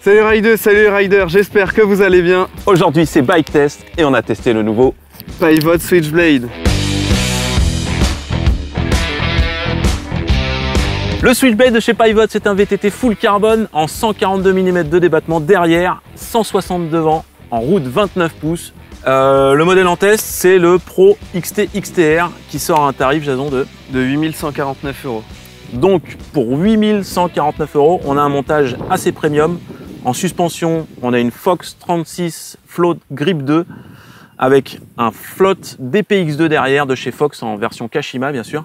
Salut riders, j'espère que vous allez bien. Aujourd'hui c'est Bike Test et on a testé le nouveau Pivot Switchblade. Le Switchblade de chez Pivot, c'est un VTT full carbone en 142 mm de débattement derrière, 160 devant, en route 29 pouces. Le modèle en test, c'est le Pro XT XTR qui sort à un tarif, Jason, de 8149 €. Donc pour 8149 €, on a un montage assez premium. En suspension, on a une Fox 36 Float Grip 2 avec un Float DPX2 derrière de chez Fox en version Kashima bien sûr.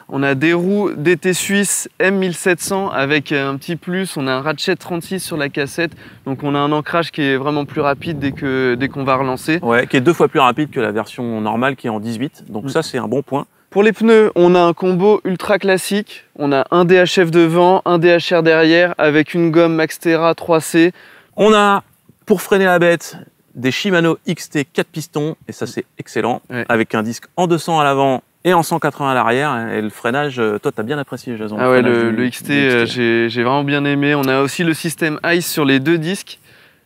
On a des roues DT Suisse M1700 avec un petit plus, on a un ratchet 36 sur la cassette, donc on a un ancrage qui est vraiment plus rapide dès qu'on va relancer. Ouais, qui est 2 fois plus rapide que la version normale qui est en 18, donc ça c'est un bon point. Pour les pneus, on a un combo ultra classique, on a un DHF devant, un DHR derrière avec une gomme Maxterra 3C. On a, pour freiner la bête, des Shimano XT 4 pistons, et ça c'est excellent, ouais. Avec un disque en 200 à l'avant et en 180 à l'arrière, et le freinage, toi t'as bien apprécié, Jason. Ah ouais, le XT, j'ai vraiment bien aimé. On a aussi le système ICE sur les 2 disques,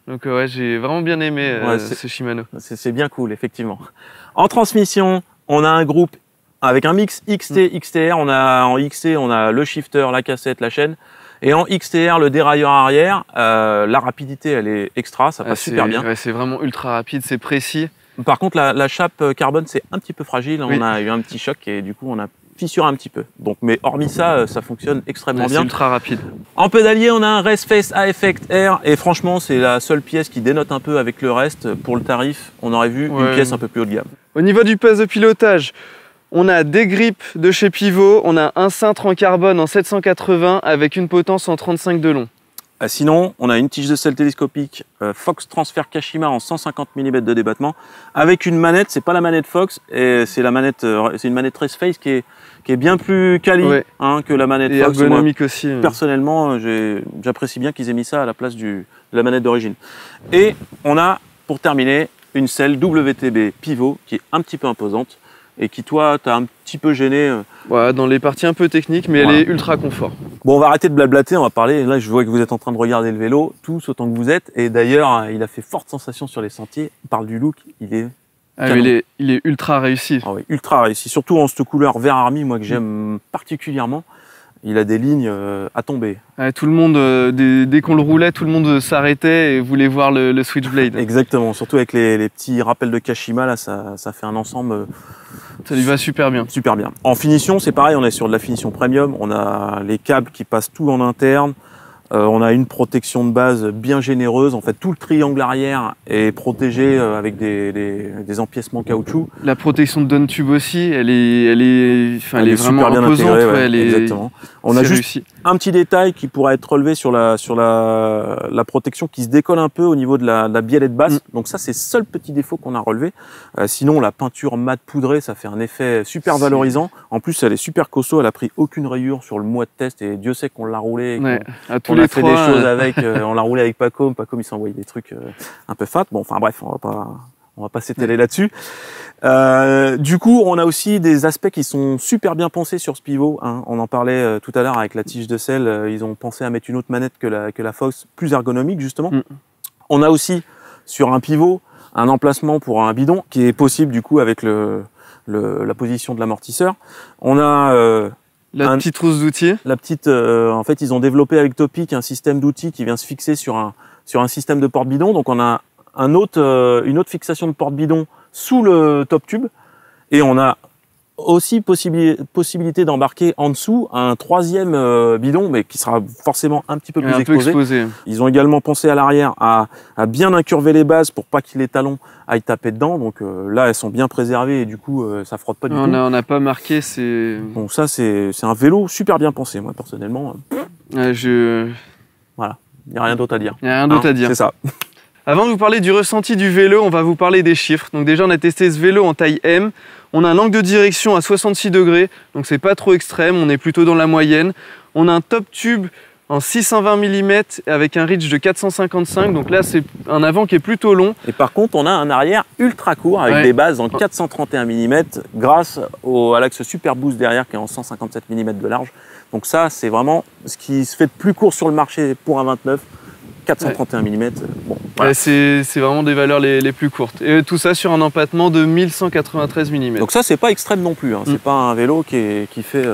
donc ouais, j'ai vraiment bien aimé ce Shimano. C'est bien cool, effectivement. En transmission, on a un groupe avec un mix XT, XTR, en XT, on a le shifter, la cassette, la chaîne. Et en XTR, le dérailleur arrière, la rapidité, elle est extra, ça passe super bien. Ouais, c'est vraiment ultra rapide, c'est précis. Par contre, la chape carbone, c'est un petit peu fragile. Oui. On a eu un petit choc et du coup, on a fissuré un petit peu. Donc, mais hormis ça, ça fonctionne extrêmement bien. C'est ultra rapide. En pédalier, on a un Raceface A-Effect Air. Et franchement, c'est la seule pièce qui dénote un peu avec le reste. Pour le tarif, on aurait vu une pièce un peu plus haut de gamme. Au niveau du poste de pilotage, on a des grips de chez Pivot, on a un cintre en carbone en 780 avec une potence en 35 de long. Sinon, on a une tige de selle télescopique Fox Transfer Kashima en 150 mm de débattement avec une manette, c'est pas la manette Fox, c'est une manette Raceface qui est bien plus quali que la manette et Fox. Ergonomique aussi. Personnellement, j'apprécie bien qu'ils aient mis ça à la place de la manette d'origine. Et on a, pour terminer, une selle WTB Pivot qui est un petit peu imposante. Et qui, toi, t'as un petit peu gêné. Ouais, dans les parties un peu techniques, mais elle est ultra confort. Bon, on va arrêter de blablater, on va parler. Là, je vois que vous êtes en train de regarder le vélo, tous autant que vous êtes. Et d'ailleurs, il a fait forte sensation sur les sentiers. On parle du look, il est... il est ultra réussi. Ah oui, ultra réussi. Surtout en cette couleur vert army, moi, que j'aime particulièrement. Il a des lignes à tomber. Ouais, tout le monde, dès qu'on le roulait, tout le monde s'arrêtait et voulait voir le Switchblade. Exactement, surtout avec les petits rappels de Kashima, là, ça fait un ensemble... Ça lui va super bien. Super bien. En finition, c'est pareil, on est sur de la finition premium. On a les câbles qui passent tout en interne. On a une protection de base bien généreuse. En fait, tout le triangle arrière est protégé avec des empiècements caoutchouc. La protection de Dontube aussi, elle est vraiment super bien imposante. Intégrée, exactement. On a juste un petit détail qui pourrait être relevé sur la protection qui se décolle un peu au niveau de la biellette basse. Donc ça, c'est le seul petit défaut qu'on a relevé. Sinon, la peinture mat poudrée, ça fait un effet super valorisant. En plus, elle est super costaud. Elle a pris aucune rayure sur le mois de test et Dieu sait qu'on l'a roulé. On a fait des choses avec, on l'a roulé avec Pacom, il s'envoyait des trucs un peu fat. Bon, enfin bref, on va pas s'étaler là-dessus. Du coup, on a aussi des aspects qui sont super bien pensés sur ce pivot. Hein. On en parlait tout à l'heure avec la tige de selle. Ils ont pensé à mettre une autre manette que la Fox, plus ergonomique justement. On a aussi sur un pivot un emplacement pour un bidon qui est possible du coup avec la position de l'amortisseur. On a la petite trousse d'outils. En fait, ils ont développé avec Topic un système d'outils qui vient se fixer sur un système de porte-bidon. Donc, on a une autre fixation de porte-bidon sous le top tube. Et on a aussi possibilité d'embarquer en dessous un troisième bidon, mais qui sera forcément un petit peu plus exposé. Ils ont également pensé à l'arrière à bien incurver les bases pour pas que les talons aillent taper dedans. Donc là, elles sont bien préservées et du coup, ça frotte pas du tout. On n'a pas marqué. Bon, ça, c'est un vélo super bien pensé, moi, personnellement. Voilà, il n'y a rien d'autre à dire. Il n'y a rien d'autre à dire. C'est ça. Avant de vous parler du ressenti du vélo, on va vous parler des chiffres. Donc déjà, on a testé ce vélo en taille M. On a un angle de direction à 66 degrés, donc c'est pas trop extrême, on est plutôt dans la moyenne. On a un top tube en 620 mm avec un reach de 455, donc là c'est un avant qui est plutôt long. Et par contre, on a un arrière ultra court avec des bases en 431 mm grâce à l'axe Super Boost derrière qui est en 157 mm de large. Donc ça, c'est vraiment ce qui se fait de plus court sur le marché pour un 29. 431 mm. Bon, voilà. C'est vraiment des valeurs les plus courtes. Et tout ça sur un empattement de 1193 mm. Donc ça, c'est pas extrême non plus. Hein. C'est pas un vélo qui fait...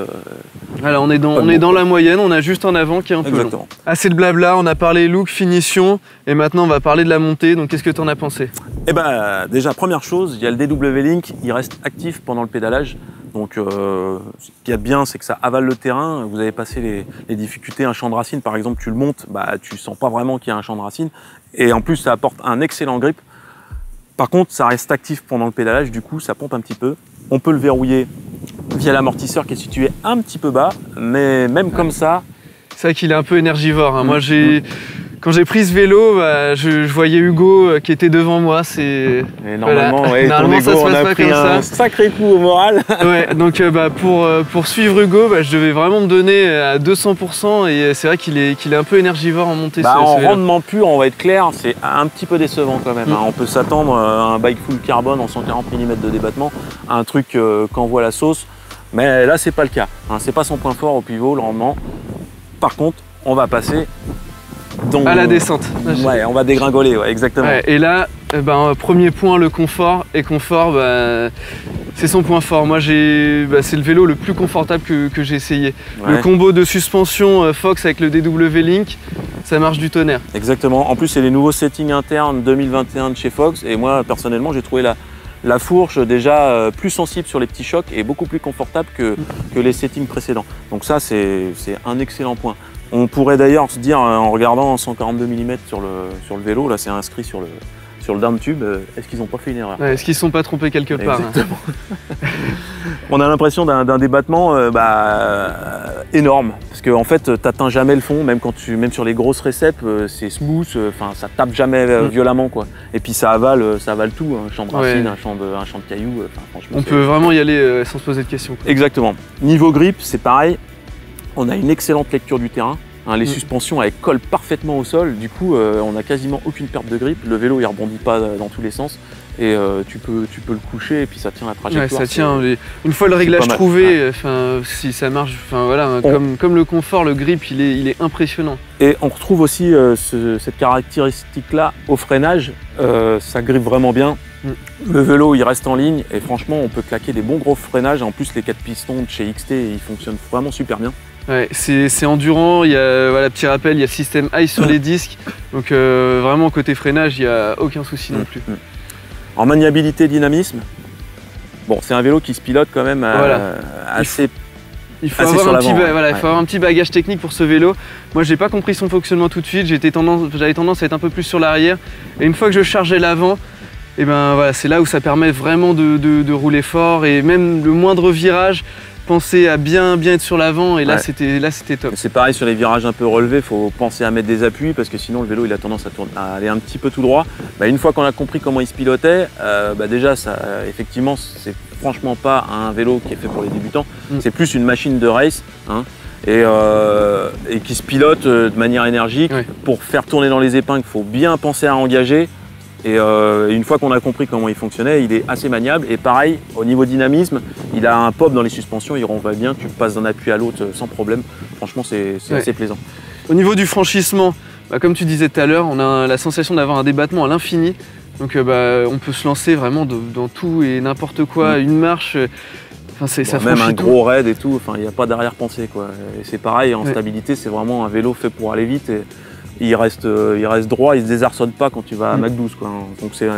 Voilà, on est dans la moyenne, on a juste en avant qui est un peu long. Assez de blabla, on a parlé look, finition, et maintenant on va parler de la montée. Donc qu'est-ce que tu en as pensé? Eh ben, déjà, première chose, il y a le DW Link, il reste actif pendant le pédalage. Donc ce qu'il y a de bien, c'est que ça avale le terrain. Vous avez passé les difficultés, un champ de racine par exemple, tu le montes, bah, tu sens pas vraiment qu'il y a un champ de racine. Et en plus, ça apporte un excellent grip. Par contre, ça reste actif pendant le pédalage, du coup, ça pompe un petit peu. On peut le verrouiller via l'amortisseur qui est situé un petit peu bas, mais même comme ça... C'est vrai qu'il est un peu énergivore. Hein. Moi, quand j'ai pris ce vélo, bah, je voyais Hugo qui était devant moi. Et normalement, voilà. Ouais, normalement ça se passe pas comme ça. Sacré coup au moral. Ouais, donc bah, pour suivre Hugo, bah, je devais vraiment me donner à 200%. Et c'est vrai qu'il est un peu énergivore en montée. Bah, en rendement pur, on va être clair, c'est un petit peu décevant quand même. Hein. On peut s'attendre à un bike full carbone en 140 mm de débattement, à un truc qu'envoie la sauce. Mais là, c'est pas le cas. Hein. C'est pas son point fort au pivot, le rendement. Par contre, on va passer à la descente. Ouais, on va dégringoler, ouais, exactement. Ouais, et là, premier point, le confort. Et confort, bah, c'est son point fort. Moi, c'est le vélo le plus confortable que j'ai essayé. Ouais. Le combo de suspension Fox avec le DW Link, ça marche du tonnerre. Exactement. En plus, c'est les nouveaux settings internes 2021 de chez Fox. Et moi, personnellement, j'ai trouvé la fourche déjà plus sensible sur les petits chocs et beaucoup plus confortable que les settings précédents. Donc ça, c'est un excellent point. On pourrait d'ailleurs se dire, en regardant 142 mm sur le vélo, là c'est inscrit sur le down tube, est-ce qu'ils n'ont pas fait une erreur? Est-ce qu'ils ne sont pas trompés quelque part? Exactement. On a l'impression d'un débattement énorme, parce qu'en fait, tu n'atteins jamais le fond, même sur les grosses récep, c'est smooth, ça tape jamais violemment, quoi. Et puis ça avale tout, un champ de racine, un champ de cailloux. On peut vraiment y aller sans se poser de questions. Quoi. Exactement. Niveau grip, c'est pareil. On a une excellente lecture du terrain. Hein, les suspensions, elles collent parfaitement au sol. Du coup, on n'a quasiment aucune perte de grip. Le vélo, il rebondit pas dans tous les sens. Et tu peux le coucher et puis ça tient la trajectoire. Ouais, ça tient. Une fois le réglage trouvé, si ça marche, voilà, comme le confort, le grip, il est impressionnant. Et on retrouve aussi cette caractéristique-là au freinage. Ça grippe vraiment bien. Le vélo, il reste en ligne et franchement, on peut claquer des bons gros freinages. En plus, les 4 pistons de chez XT, ils fonctionnent vraiment super bien. Ouais, c'est endurant, il y a, voilà, petit rappel, il y a le système ICE sur les disques, donc vraiment côté freinage, il n'y a aucun souci non plus. En maniabilité, dynamisme, bon, c'est un vélo qui se pilote quand même assez. Il faut avoir un petit bagage technique pour ce vélo. Moi, j'ai pas compris son fonctionnement tout de suite, j'avais tendance à être un peu plus sur l'arrière, et une fois que je chargeais l'avant, et ben voilà, c'est là où ça permet vraiment de rouler fort, et même le moindre virage. Penser à bien être sur l'avant et là c'était top. C'est pareil sur les virages un peu relevés, il faut penser à mettre des appuis parce que sinon le vélo il a tendance à aller un petit peu tout droit. Une fois qu'on a compris comment il se pilotait, déjà effectivement c'est franchement pas un vélo qui est fait pour les débutants, c'est plus une machine de race hein, et qui se pilote de manière énergique. Pour faire tourner dans les épingles, il faut bien penser à engager. Et une fois qu'on a compris comment il fonctionnait, il est assez maniable. Et pareil, au niveau dynamisme, il a un pop dans les suspensions, il va bien, tu passes d'un appui à l'autre sans problème. Franchement, c'est assez plaisant. Au niveau du franchissement, comme tu disais tout à l'heure, on a la sensation d'avoir un débattement à l'infini. Donc on peut se lancer vraiment dans tout et n'importe quoi, une marche. Ça même un gros raid et tout, il n'y a pas d'arrière-pensée. C'est pareil, en stabilité, c'est vraiment un vélo fait pour aller vite. Et il reste droit, il se désarçonne pas quand tu vas à Mach 12 quoi. Donc c'est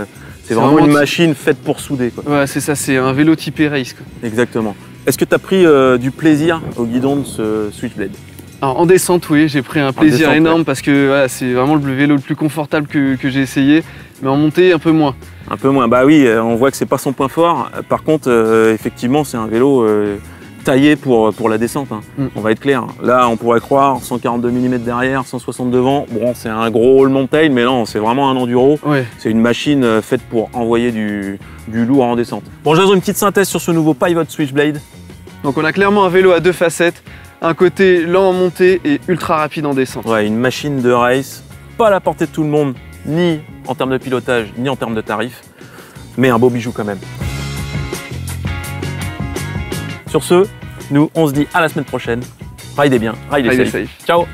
vraiment une machine faite pour souder quoi. Ouais, c'est ça, c'est un vélo typé race quoi. Exactement. Est-ce que tu as pris du plaisir au guidon de ce Switchblade? Alors en descente oui, j'ai pris un plaisir énorme parce que voilà, c'est vraiment le vélo le plus confortable que j'ai essayé, mais en montée un peu moins. Un peu moins, bah oui, on voit que c'est pas son point fort. Par contre, effectivement, c'est un vélo taillé pour la descente, hein. On va être clair. Là, on pourrait croire 142 mm derrière, 160 devant. Bon, c'est un gros all mountain, mais non, c'est vraiment un enduro. C'est une machine faite pour envoyer du lourd en descente. Bon, je vais faire une petite synthèse sur ce nouveau Pivot Switchblade. Donc, on a clairement un vélo à deux facettes. Un côté lent en montée et ultra rapide en descente. Ouais, une machine de race, pas à la portée de tout le monde, ni en termes de pilotage, ni en termes de tarifs, mais un beau bijou quand même. Sur ce, nous, on se dit à la semaine prochaine. Ridez bien, ridez safe. safe. Ciao.